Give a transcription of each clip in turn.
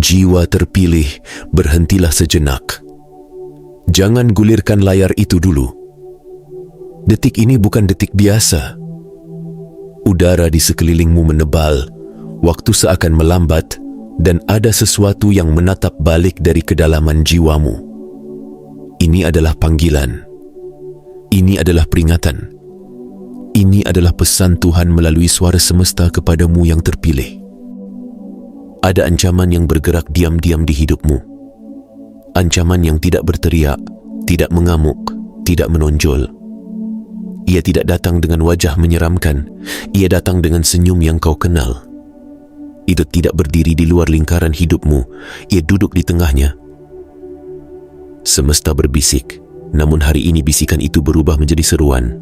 Jiwa terpilih, berhentilah sejenak. Jangan gulirkan layar itu dulu. Detik ini bukan detik biasa. Udara di sekelilingmu menebal, waktu seakan melambat, dan ada sesuatu yang menatap balik dari kedalaman jiwamu. Ini adalah panggilan. Ini adalah peringatan. Ini adalah pesan Tuhan melalui suara semesta kepadamu yang terpilih. Ada ancaman yang bergerak diam-diam di hidupmu. Ancaman yang tidak berteriak, tidak mengamuk, tidak menonjol. Ia tidak datang dengan wajah menyeramkan. Ia datang dengan senyum yang kau kenal. Itu tidak berdiri di luar lingkaran hidupmu. Ia duduk di tengahnya. Semesta berbisik, namun hari ini bisikan itu berubah menjadi seruan.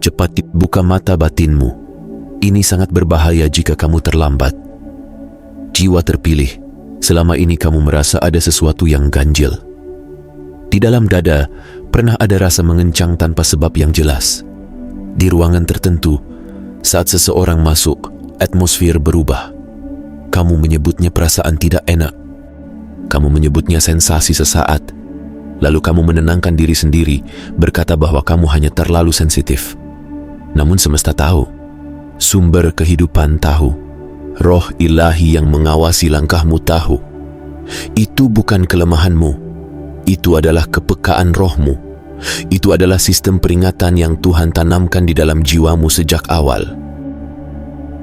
Cepat buka mata batinmu. Ini sangat berbahaya jika kamu terlambat. Jiwa terpilih, selama ini kamu merasa ada sesuatu yang ganjil. Di dalam dada, pernah ada rasa mengencang tanpa sebab yang jelas. Di ruangan tertentu, saat seseorang masuk, atmosfer berubah. Kamu menyebutnya perasaan tidak enak. Kamu menyebutnya sensasi sesaat. Lalu kamu menenangkan diri sendiri, berkata bahwa kamu hanya terlalu sensitif. Namun semesta tahu, sumber kehidupan tahu, roh ilahi yang mengawasi langkahmu tahu. Itu bukan kelemahanmu, itu adalah kepekaan rohmu. Itu adalah sistem peringatan yang Tuhan tanamkan di dalam jiwamu sejak awal.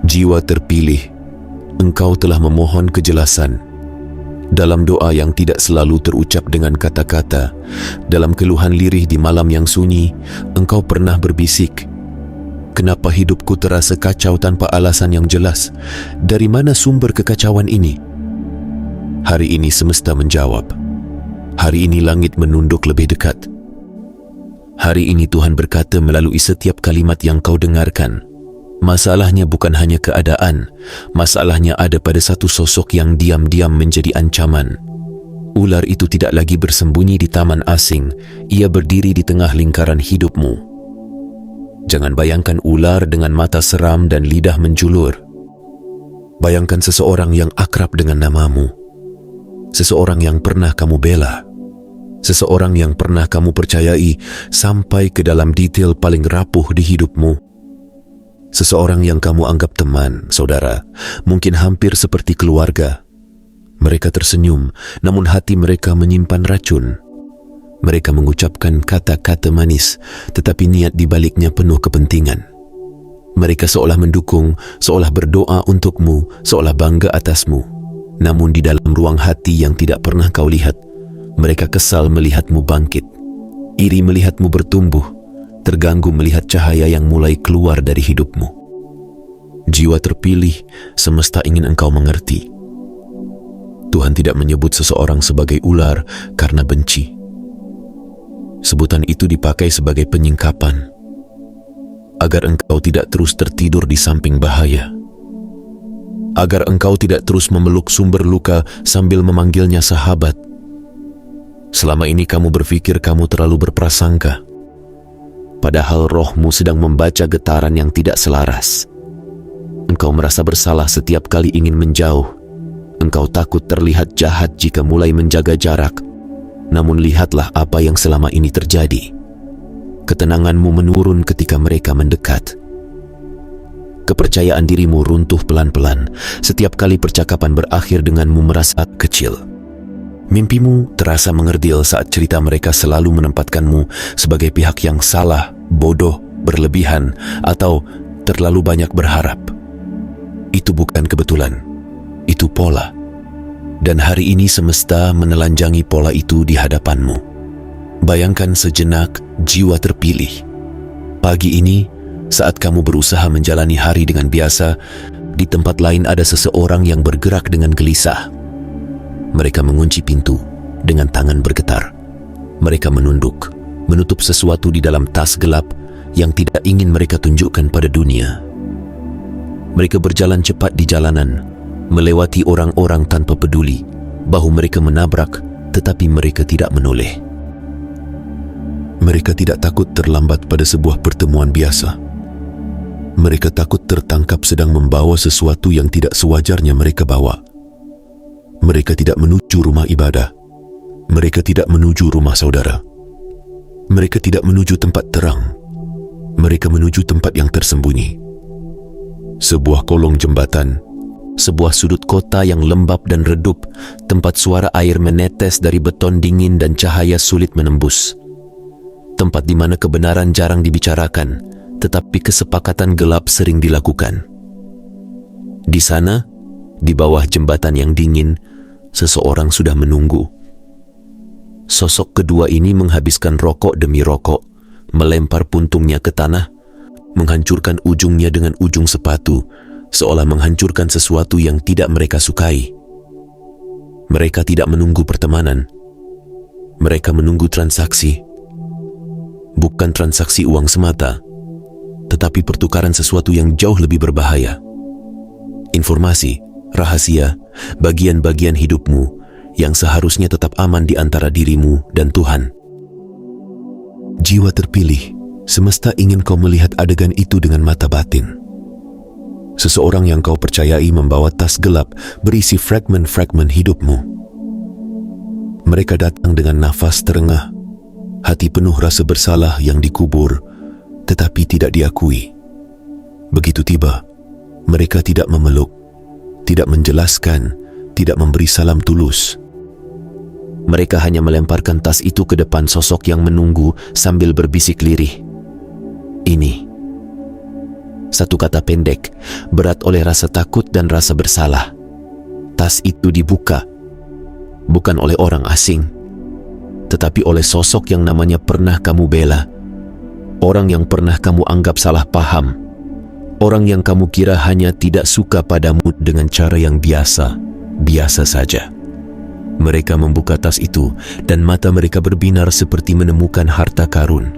Jiwa terpilih, engkau telah memohon kejelasan. Dalam doa yang tidak selalu terucap dengan kata-kata, dalam keluhan lirih di malam yang sunyi, engkau pernah berbisik, "Kenapa hidupku terasa kacau tanpa alasan yang jelas? Dari mana sumber kekacauan ini?" Hari ini semesta menjawab. Hari ini langit menunduk lebih dekat. Hari ini Tuhan berkata melalui setiap kalimat yang kau dengarkan, masalahnya bukan hanya keadaan, masalahnya ada pada satu sosok yang diam-diam menjadi ancaman. Ular itu tidak lagi bersembunyi di taman asing, ia berdiri di tengah lingkaran hidupmu. Jangan bayangkan ular dengan mata seram dan lidah menjulur. Bayangkan seseorang yang akrab dengan namamu. Seseorang yang pernah kamu bela. Seseorang yang pernah kamu percayai sampai ke dalam detail paling rapuh di hidupmu. Seseorang yang kamu anggap teman, saudara, mungkin hampir seperti keluarga. Mereka tersenyum, namun hati mereka menyimpan racun. Mereka mengucapkan kata-kata manis, tetapi niat di baliknya penuh kepentingan. Mereka seolah mendukung, seolah berdoa untukmu, seolah bangga atasmu. Namun di dalam ruang hati yang tidak pernah kau lihat, mereka kesal melihatmu bangkit, iri melihatmu bertumbuh, terganggu melihat cahaya yang mulai keluar dari hidupmu. Jiwa terpilih, semesta ingin engkau mengerti. Tuhan tidak menyebut seseorang sebagai ular karena benci. Sebutan itu dipakai sebagai penyingkapan, agar engkau tidak terus tertidur di samping bahaya. Agar engkau tidak terus memeluk sumber luka sambil memanggilnya sahabat. Selama ini kamu berpikir kamu terlalu berprasangka, padahal rohmu sedang membaca getaran yang tidak selaras. Engkau merasa bersalah setiap kali ingin menjauh. Engkau takut terlihat jahat jika mulai menjaga jarak. Namun lihatlah apa yang selama ini terjadi. Ketenanganmu menurun ketika mereka mendekat. Kepercayaan dirimu runtuh pelan-pelan setiap kali percakapan berakhir denganmu merasa kecil. Mimpimu terasa mengerdil saat cerita mereka selalu menempatkanmu sebagai pihak yang salah, bodoh, berlebihan, atau terlalu banyak berharap. Itu bukan kebetulan, itu pola. Dan hari ini semesta menelanjangi pola itu di hadapanmu. Bayangkan sejenak jiwa terpilih. Pagi ini, saat kamu berusaha menjalani hari dengan biasa, di tempat lain ada seseorang yang bergerak dengan gelisah. Mereka mengunci pintu dengan tangan bergetar. Mereka menunduk, menutup sesuatu di dalam tas gelap yang tidak ingin mereka tunjukkan pada dunia. Mereka berjalan cepat di jalanan, melewati orang-orang tanpa peduli. Bahu mereka menabrak, tetapi mereka tidak menoleh. Mereka tidak takut terlambat pada sebuah pertemuan biasa. Mereka takut tertangkap sedang membawa sesuatu yang tidak sewajarnya mereka bawa. Mereka tidak menuju rumah ibadah. Mereka tidak menuju rumah saudara. Mereka tidak menuju tempat terang. Mereka menuju tempat yang tersembunyi. Sebuah kolong jembatan, sebuah sudut kota yang lembab dan redup, tempat suara air menetes dari beton dingin dan cahaya sulit menembus. Tempat di mana kebenaran jarang dibicarakan, tetapi kesepakatan gelap sering dilakukan. Di sana, di bawah jembatan yang dingin, seseorang sudah menunggu. Sosok kedua ini menghabiskan rokok demi rokok, melempar puntungnya ke tanah, menghancurkan ujungnya dengan ujung sepatu, seolah menghancurkan sesuatu yang tidak mereka sukai. Mereka tidak menunggu pertemanan. Mereka menunggu transaksi. Bukan transaksi uang semata, tetapi pertukaran sesuatu yang jauh lebih berbahaya. Informasi, rahasia, bagian-bagian hidupmu yang seharusnya tetap aman di antara dirimu dan Tuhan. Jiwa terpilih, semesta ingin kau melihat adegan itu dengan mata batin. Seseorang yang kau percayai membawa tas gelap berisi fragmen-fragmen hidupmu. Mereka datang dengan nafas terengah, hati penuh rasa bersalah yang dikubur tetapi tidak diakui. Begitu tiba, mereka tidak memeluk, tidak menjelaskan, tidak memberi salam tulus. Mereka hanya melemparkan tas itu ke depan sosok yang menunggu sambil berbisik lirih. Ini. Satu kata pendek, berat oleh rasa takut dan rasa bersalah. Tas itu dibuka, bukan oleh orang asing, tetapi oleh sosok yang namanya pernah kamu bela. Orang yang pernah kamu anggap salah paham. Orang yang kamu kira hanya tidak suka padamu dengan cara yang biasa saja. Mereka membuka tas itu dan mata mereka berbinar seperti menemukan harta karun.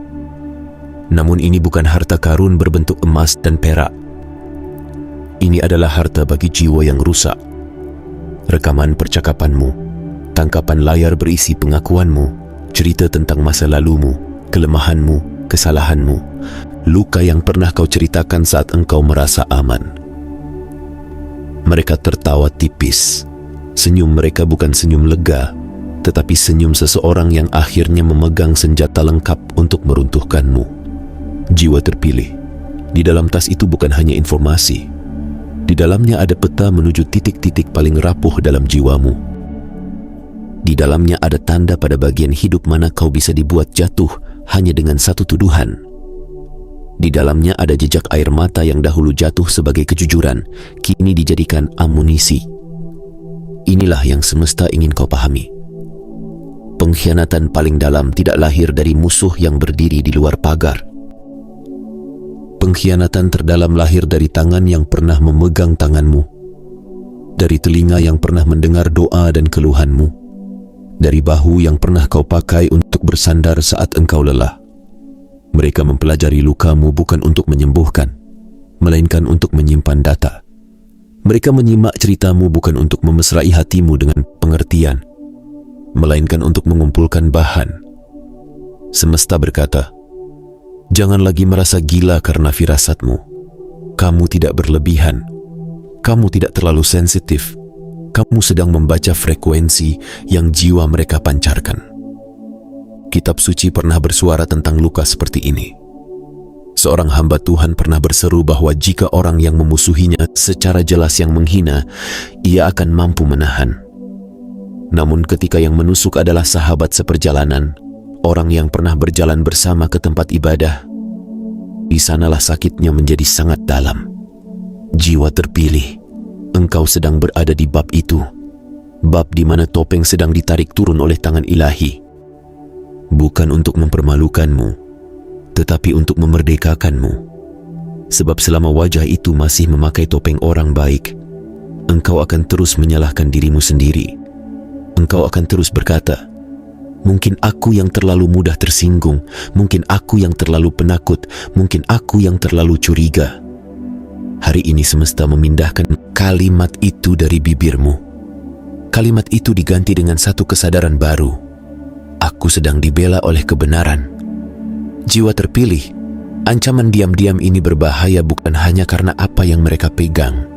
Namun ini bukan harta karun berbentuk emas dan perak. Ini adalah harta bagi jiwa yang rusak. Rekaman percakapanmu, tangkapan layar berisi pengakuanmu, cerita tentang masa lalumu, kelemahanmu, kesalahanmu, luka yang pernah kau ceritakan saat engkau merasa aman. Mereka tertawa tipis. Senyum mereka bukan senyum lega, tetapi senyum seseorang yang akhirnya memegang senjata lengkap untuk meruntuhkanmu. Jiwa terpilih. Di dalam tas itu bukan hanya informasi. Di dalamnya ada peta menuju titik-titik paling rapuh dalam jiwamu. Di dalamnya ada tanda pada bagian hidup mana kau bisa dibuat jatuh hanya dengan satu tuduhan. Di dalamnya ada jejak air mata yang dahulu jatuh sebagai kejujuran, kini dijadikan amunisi. Inilah yang semesta ingin kau pahami. Pengkhianatan paling dalam tidak lahir dari musuh yang berdiri di luar pagar. Pengkhianatan terdalam lahir dari tangan yang pernah memegang tanganmu, dari telinga yang pernah mendengar doa dan keluhanmu, dari bahu yang pernah kau pakai untuk bersandar saat engkau lelah. Mereka mempelajari lukamu bukan untuk menyembuhkan, melainkan untuk menyimpan data. Mereka menyimak ceritamu bukan untuk memesrai hatimu dengan pengertian, melainkan untuk mengumpulkan bahan. Semesta berkata, jangan lagi merasa gila karena firasatmu. Kamu tidak berlebihan. Kamu tidak terlalu sensitif. Kamu sedang membaca frekuensi yang jiwa mereka pancarkan. Kitab suci pernah bersuara tentang luka seperti ini. Seorang hamba Tuhan pernah berseru bahwa jika orang yang memusuhinya secara jelas yang menghina, ia akan mampu menahan. Namun ketika yang menusuk adalah sahabat seperjalanan, orang yang pernah berjalan bersama ke tempat ibadah, di sanalah sakitnya menjadi sangat dalam. Jiwa terpilih, engkau sedang berada di bab itu, bab di mana topeng sedang ditarik turun oleh tangan ilahi. Bukan untuk mempermalukanmu, tetapi untuk memerdekakanmu. Sebab selama wajah itu masih memakai topeng orang baik, engkau akan terus menyalahkan dirimu sendiri. Engkau akan terus berkata, mungkin aku yang terlalu mudah tersinggung, mungkin aku yang terlalu penakut, mungkin aku yang terlalu curiga. Hari ini semesta memindahkan kalimat itu dari bibirmu. Kalimat itu diganti dengan satu kesadaran baru. Aku sedang dibela oleh kebenaran. Jiwa terpilih, ancaman diam-diam ini berbahaya bukan hanya karena apa yang mereka pegang,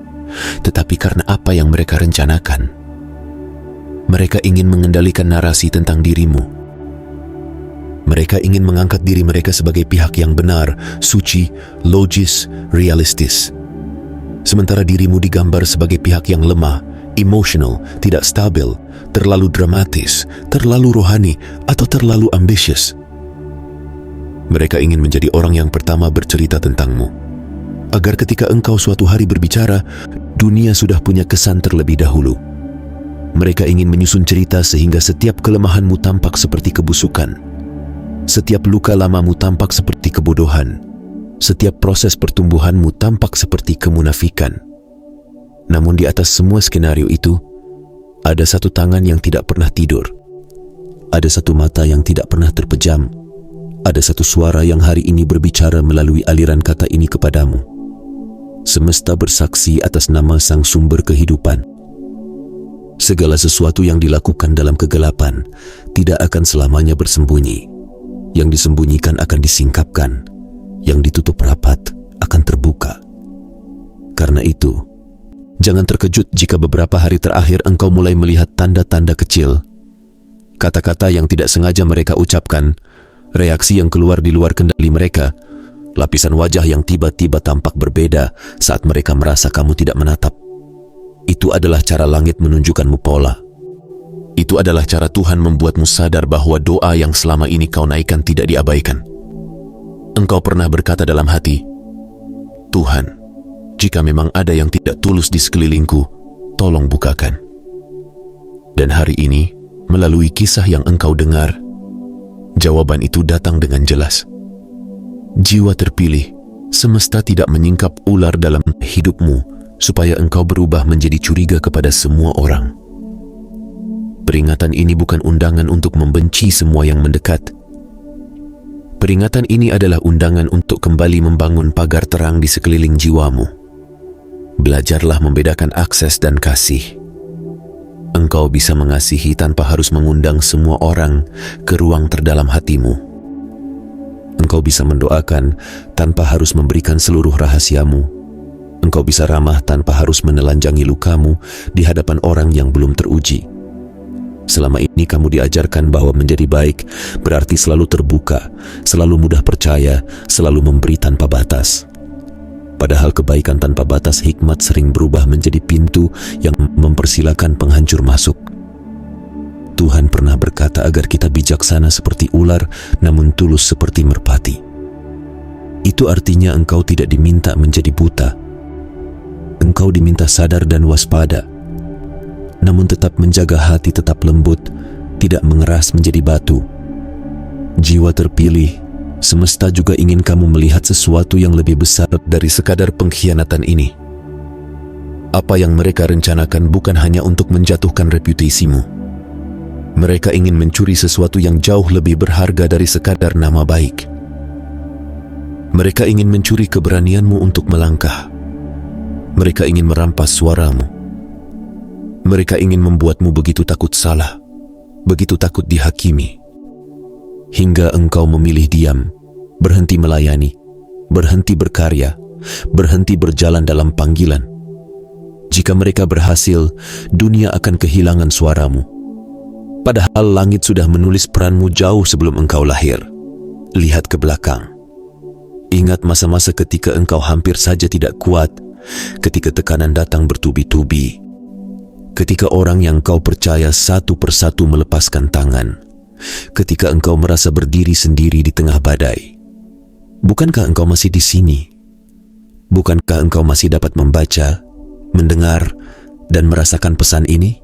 tetapi karena apa yang mereka rencanakan. Mereka ingin mengendalikan narasi tentang dirimu. Mereka ingin mengangkat diri mereka sebagai pihak yang benar, suci, logis, realistis. Sementara dirimu digambar sebagai pihak yang lemah, emotional, tidak stabil, terlalu dramatis, terlalu rohani, atau terlalu ambisius. Mereka ingin menjadi orang yang pertama bercerita tentangmu, agar ketika engkau suatu hari berbicara, dunia sudah punya kesan terlebih dahulu. Mereka ingin menyusun cerita sehingga setiap kelemahanmu tampak seperti kebusukan. Setiap luka lamamu tampak seperti kebodohan. Setiap proses pertumbuhanmu tampak seperti kemunafikan. Namun di atas semua skenario itu, ada satu tangan yang tidak pernah tidur. Ada satu mata yang tidak pernah terpejam. Ada satu suara yang hari ini berbicara melalui aliran kata ini kepadamu. Semesta bersaksi atas nama Sang Sumber Kehidupan. Segala sesuatu yang dilakukan dalam kegelapan tidak akan selamanya bersembunyi. Yang disembunyikan akan disingkapkan, yang ditutup rapat akan terbuka. Karena itu, jangan terkejut jika beberapa hari terakhir engkau mulai melihat tanda-tanda kecil. Kata-kata yang tidak sengaja mereka ucapkan, reaksi yang keluar di luar kendali mereka, lapisan wajah yang tiba-tiba tampak berbeda saat mereka merasa kamu tidak menatap. Itu adalah cara langit menunjukkanmu pola. Itu adalah cara Tuhan membuatmu sadar bahwa doa yang selama ini kau naikkan tidak diabaikan. Engkau pernah berkata dalam hati, Tuhan, jika memang ada yang tidak tulus di sekelilingku, tolong bukakan. Dan hari ini, melalui kisah yang engkau dengar, jawaban itu datang dengan jelas. Jiwa terpilih, semesta tidak menyingkap ular dalam hidupmu, supaya engkau berubah menjadi curiga kepada semua orang. Peringatan ini bukan undangan untuk membenci semua yang mendekat. Peringatan ini adalah undangan untuk kembali membangun pagar terang di sekeliling jiwamu. Belajarlah membedakan akses dan kasih. Engkau bisa mengasihi tanpa harus mengundang semua orang ke ruang terdalam hatimu. Engkau bisa mendoakan tanpa harus memberikan seluruh rahasiamu. Engkau bisa ramah tanpa harus menelanjangi lukamu di hadapan orang yang belum teruji. Selama ini kamu diajarkan bahwa menjadi baik berarti selalu terbuka, selalu mudah percaya, selalu memberi tanpa batas. Padahal kebaikan tanpa batas hikmat sering berubah menjadi pintu yang mempersilakan penghancur masuk. Tuhan pernah berkata agar kita bijaksana seperti ular, namun tulus seperti merpati. Itu artinya engkau tidak diminta menjadi buta. Engkau diminta sadar dan waspada, namun tetap menjaga hati tetap lembut, tidak mengeras menjadi batu. Jiwa terpilih, semesta juga ingin kamu melihat sesuatu yang lebih besar dari sekadar pengkhianatan ini. Apa yang mereka rencanakan bukan hanya untuk menjatuhkan reputasimu. Mereka ingin mencuri sesuatu yang jauh lebih berharga dari sekadar nama baik. Mereka ingin mencuri keberanianmu untuk melangkah. Mereka ingin merampas suaramu. Mereka ingin membuatmu begitu takut salah, begitu takut dihakimi, hingga engkau memilih diam, berhenti melayani, berhenti berkarya, berhenti berjalan dalam panggilan. Jika mereka berhasil, dunia akan kehilangan suaramu. Padahal langit sudah menulis peranmu jauh sebelum engkau lahir. Lihat ke belakang. Ingat masa-masa ketika engkau hampir saja tidak kuat, ketika tekanan datang bertubi-tubi, ketika orang yang kau percaya satu persatu melepaskan tangan, ketika engkau merasa berdiri sendiri di tengah badai. Bukankah engkau masih di sini? Bukankah engkau masih dapat membaca, mendengar, dan merasakan pesan ini?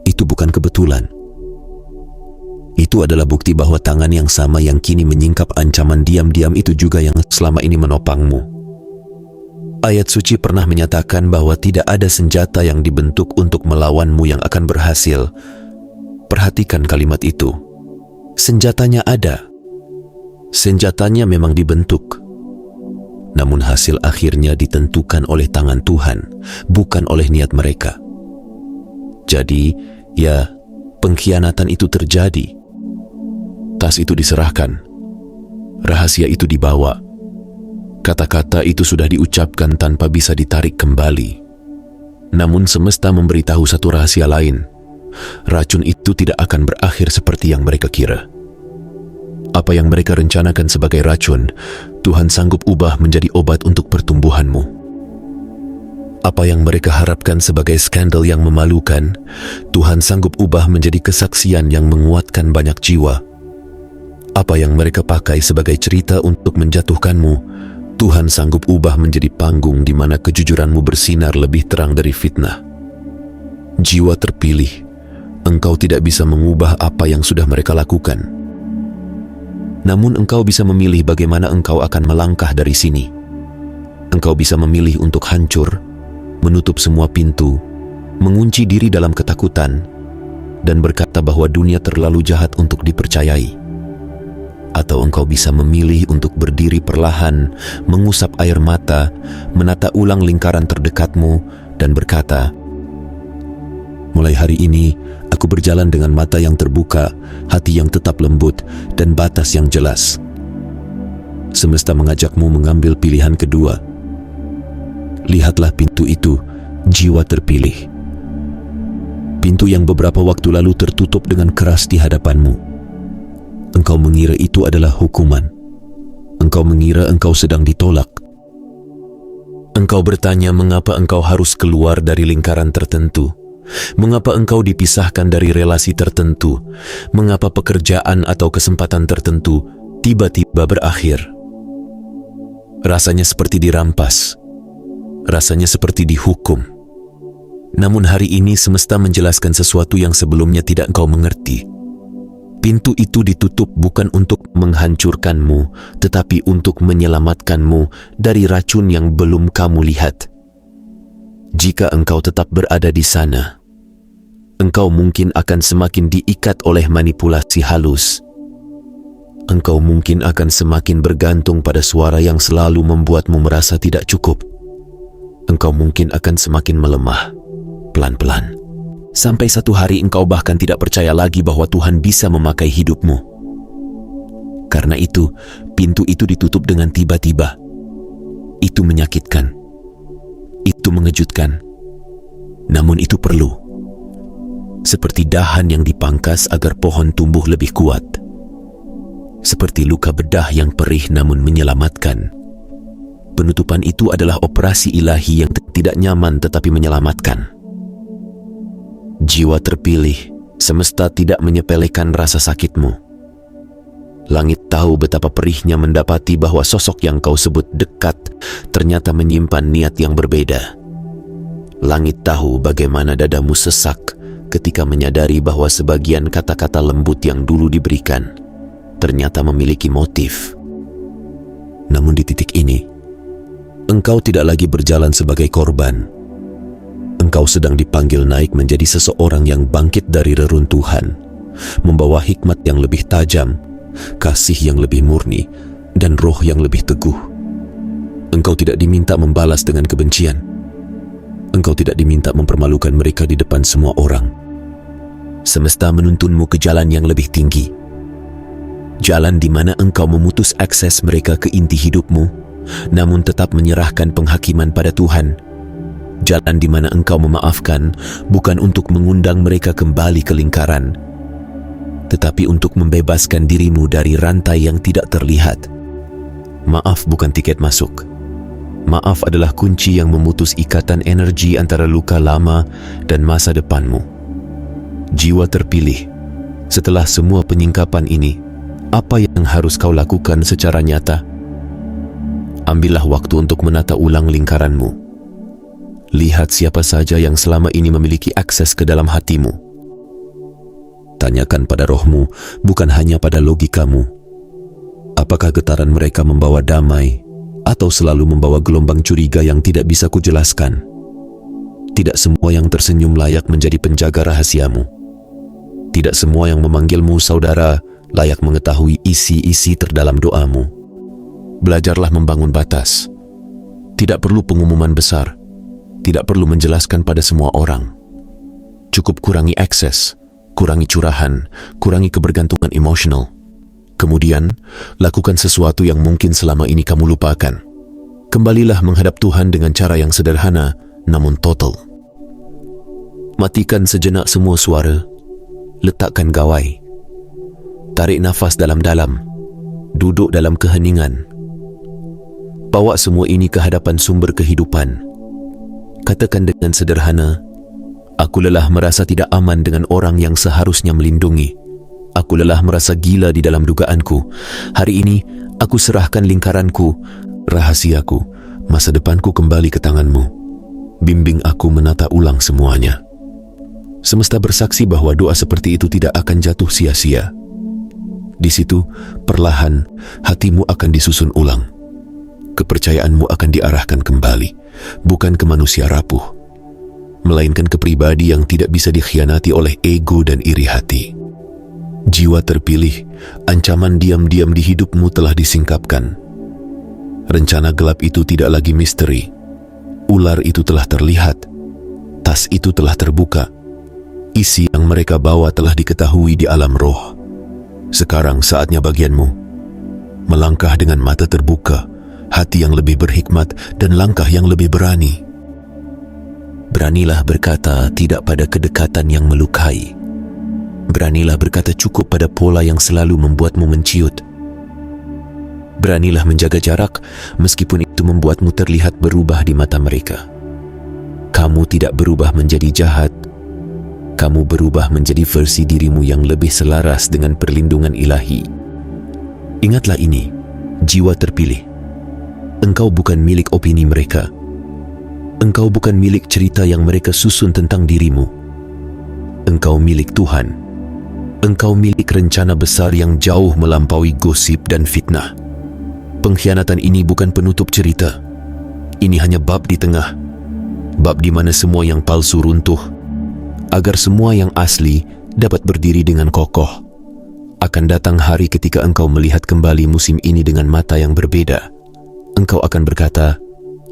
Itu bukan kebetulan. Itu adalah bukti bahwa tangan yang sama yang kini menyingkap ancaman diam-diam itu juga yang selama ini menopangmu. Ayat suci pernah menyatakan bahwa tidak ada senjata yang dibentuk untuk melawanmu yang akan berhasil. Perhatikan kalimat itu. Senjatanya ada. Senjatanya memang dibentuk. Namun hasil akhirnya ditentukan oleh tangan Tuhan, bukan oleh niat mereka. Jadi, ya, pengkhianatan itu terjadi. Tas itu diserahkan. Rahasia itu dibawa. Kata-kata itu sudah diucapkan tanpa bisa ditarik kembali. Namun semesta memberitahu satu rahasia lain. racun itu tidak akan berakhir seperti yang mereka kira. Apa yang mereka rencanakan sebagai racun, Tuhan sanggup ubah menjadi obat untuk pertumbuhanmu. Apa yang mereka harapkan sebagai skandal yang memalukan, Tuhan sanggup ubah menjadi kesaksian yang menguatkan banyak jiwa. Apa yang mereka pakai sebagai cerita untuk menjatuhkanmu, Tuhan sanggup ubah menjadi panggung di mana kejujuranmu bersinar lebih terang dari fitnah. Jiwa terpilih, engkau tidak bisa mengubah apa yang sudah mereka lakukan. Namun engkau bisa memilih bagaimana engkau akan melangkah dari sini. Engkau bisa memilih untuk hancur, menutup semua pintu, mengunci diri dalam ketakutan, dan berkata bahwa dunia terlalu jahat untuk dipercayai. Atau engkau bisa memilih untuk berdiri perlahan, mengusap air mata, menata ulang lingkaran terdekatmu, dan berkata, mulai hari ini, aku berjalan dengan mata yang terbuka, hati yang tetap lembut, dan batas yang jelas. Semesta mengajakmu mengambil pilihan kedua. Lihatlah pintu itu, jiwa terpilih. Pintu yang beberapa waktu lalu tertutup dengan keras di hadapanmu. Engkau mengira itu adalah hukuman. Engkau mengira engkau sedang ditolak. Engkau bertanya mengapa engkau harus keluar dari lingkaran tertentu. Mengapa engkau dipisahkan dari relasi tertentu? Mengapa pekerjaan atau kesempatan tertentu tiba-tiba berakhir? Rasanya seperti dirampas. Rasanya seperti dihukum. Namun hari ini semesta menjelaskan sesuatu yang sebelumnya tidak engkau mengerti. Pintu itu ditutup bukan untuk menghancurkanmu, tetapi untuk menyelamatkanmu dari racun yang belum kamu lihat. Jika engkau tetap berada di sana, engkau mungkin akan semakin diikat oleh manipulasi halus. Engkau mungkin akan semakin bergantung pada suara yang selalu membuatmu merasa tidak cukup. Engkau mungkin akan semakin melemah, pelan-pelan. Sampai satu hari engkau bahkan tidak percaya lagi bahwa Tuhan bisa memakai hidupmu. Karena itu, pintu itu ditutup dengan tiba-tiba. Itu menyakitkan. Itu mengejutkan. Namun itu perlu. Seperti dahan yang dipangkas agar pohon tumbuh lebih kuat. Seperti luka bedah yang perih namun menyelamatkan. Penutupan itu adalah operasi ilahi yang tidak nyaman tetapi menyelamatkan. Jiwa terpilih, semesta tidak menyepelekan rasa sakitmu. Langit tahu betapa perihnya mendapati bahwa sosok yang kau sebut dekat ternyata menyimpan niat yang berbeda. Langit tahu bagaimana dadamu sesak ketika menyadari bahwa sebagian kata-kata lembut yang dulu diberikan ternyata memiliki motif. Namun di titik ini, engkau tidak lagi berjalan sebagai korban. Engkau sedang dipanggil naik menjadi seseorang yang bangkit dari reruntuhan, membawa hikmat yang lebih tajam, kasih yang lebih murni, dan roh yang lebih teguh. Engkau tidak diminta membalas dengan kebencian. Engkau tidak diminta mempermalukan mereka di depan semua orang. Semesta menuntunmu ke jalan yang lebih tinggi. Jalan di mana engkau memutus akses mereka ke inti hidupmu, namun tetap menyerahkan penghakiman pada Tuhan. Jalan di mana engkau memaafkan bukan untuk mengundang mereka kembali ke lingkaran, tetapi untuk membebaskan dirimu dari rantai yang tidak terlihat. Maaf bukan tiket masuk. Maaf adalah kunci yang memutus ikatan energi antara luka lama dan masa depanmu. Jiwa terpilih, setelah semua penyingkapan ini, apa yang harus kau lakukan secara nyata? Ambillah waktu untuk menata ulang lingkaranmu. Lihat siapa saja yang selama ini memiliki akses ke dalam hatimu. Tanyakan pada rohmu, bukan hanya pada logikamu. Apakah getaran mereka membawa damai, atau selalu membawa gelombang curiga yang tidak bisa kujelaskan? Tidak semua yang tersenyum layak menjadi penjaga rahasiamu. Tidak semua yang memanggilmu saudara layak mengetahui isi-isi terdalam doamu. Belajarlah membangun batas. Tidak perlu pengumuman besar. Tidak perlu menjelaskan pada semua orang. Cukup kurangi akses, kurangi curahan, kurangi kebergantungan emosional. Kemudian, lakukan sesuatu yang mungkin selama ini kamu lupakan. Kembalilah menghadap Tuhan dengan cara yang sederhana, namun total. Matikan sejenak semua suara. Letakkan gawai. Tarik nafas dalam-dalam. Duduk dalam keheningan. Bawa semua ini ke hadapan sumber kehidupan. Katakan dengan sederhana, aku lelah merasa tidak aman dengan orang yang seharusnya melindungi. Aku lelah merasa gila di dalam dugaanku. Hari ini, aku serahkan lingkaranku, rahasiaku, masa depanku kembali ke tanganmu. Bimbing aku menata ulang semuanya. Semesta bersaksi bahwa doa seperti itu tidak akan jatuh sia-sia. Di situ, perlahan, hatimu akan disusun ulang. Kepercayaanmu akan diarahkan kembali, bukan ke manusia rapuh, melainkan ke pribadi yang tidak bisa dikhianati oleh ego dan iri hati. Jiwa terpilih, ancaman diam-diam di hidupmu telah disingkapkan. Rencana gelap itu tidak lagi misteri. Ular itu telah terlihat. Tas itu telah terbuka. Isi yang mereka bawa telah diketahui di alam roh. Sekarang saatnya bagianmu. Melangkah dengan mata terbuka, hati yang lebih berhikmat, dan langkah yang lebih berani. Beranilah berkata tidak pada kedekatan yang melukai. Beranilah berkata cukup pada pola yang selalu membuatmu menciut. Beranilah menjaga jarak meskipun itu membuatmu terlihat berubah di mata mereka. Kamu tidak berubah menjadi jahat. Kamu berubah menjadi versi dirimu yang lebih selaras dengan perlindungan ilahi. Ingatlah ini, jiwa terpilih. Engkau bukan milik opini mereka. Engkau bukan milik cerita yang mereka susun tentang dirimu. Engkau milik Tuhan. Engkau milik rencana besar yang jauh melampaui gosip dan fitnah. Pengkhianatan ini bukan penutup cerita. Ini hanya bab di tengah. Bab di mana semua yang palsu runtuh, agar semua yang asli dapat berdiri dengan kokoh. Akan datang hari ketika engkau melihat kembali musim ini dengan mata yang berbeda. Engkau akan berkata,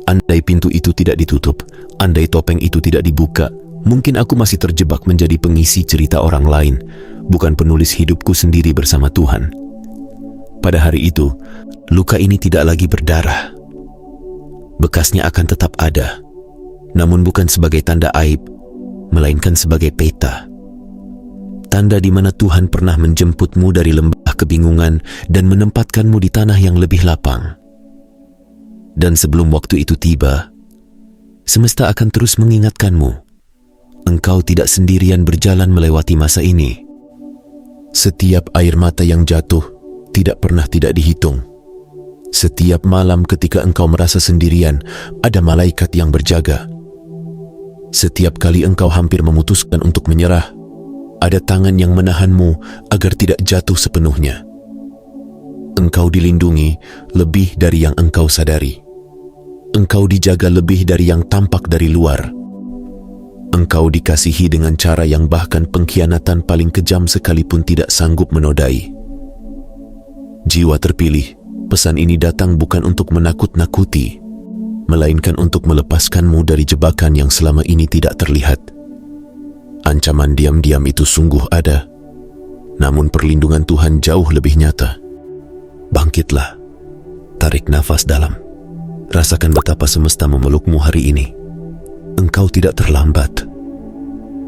andai pintu itu tidak ditutup, andai topeng itu tidak dibuka, mungkin aku masih terjebak menjadi pengisi cerita orang lain, bukan penulis hidupku sendiri bersama Tuhan. Pada hari itu, luka ini tidak lagi berdarah. Bekasnya akan tetap ada, namun bukan sebagai tanda aib, melainkan sebagai peta. Tanda di mana Tuhan pernah menjemputmu dari lembah kebingungan dan menempatkanmu di tanah yang lebih lapang. Dan sebelum waktu itu tiba, semesta akan terus mengingatkanmu, engkau tidak sendirian berjalan melewati masa ini. Setiap air mata yang jatuh tidak pernah tidak dihitung. Setiap malam ketika engkau merasa sendirian, ada malaikat yang berjaga. Setiap kali engkau hampir memutuskan untuk menyerah, ada tangan yang menahanmu agar tidak jatuh sepenuhnya. Engkau dilindungi lebih dari yang engkau sadari. Engkau dijaga lebih dari yang tampak dari luar. Engkau dikasihi dengan cara yang bahkan pengkhianatan paling kejam sekalipun tidak sanggup menodai. Jiwa terpilih, pesan ini datang bukan untuk menakut-nakuti, melainkan untuk melepaskanmu dari jebakan yang selama ini tidak terlihat. Ancaman diam-diam itu sungguh ada, namun perlindungan Tuhan jauh lebih nyata. Bangkitlah, tarik nafas dalam, rasakan betapa semesta memelukmu hari ini. Engkau tidak terlambat.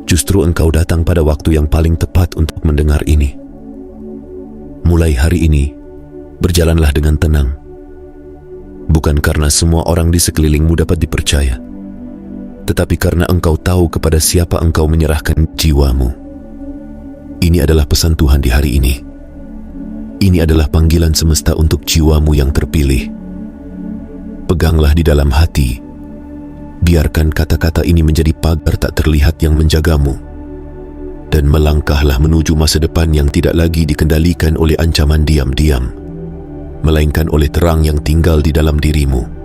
Justru engkau datang pada waktu yang paling tepat untuk mendengar ini. Mulai hari ini, berjalanlah dengan tenang. Bukan karena semua orang di sekelilingmu dapat dipercaya, tetapi karena engkau tahu kepada siapa engkau menyerahkan jiwamu. Ini adalah pesan Tuhan di hari ini. Ini adalah panggilan semesta untuk jiwamu yang terpilih. Peganglah di dalam hati. Biarkan kata-kata ini menjadi pagar tak terlihat yang menjagamu. Dan melangkahlah menuju masa depan yang tidak lagi dikendalikan oleh ancaman diam-diam, melainkan oleh terang yang tinggal di dalam dirimu.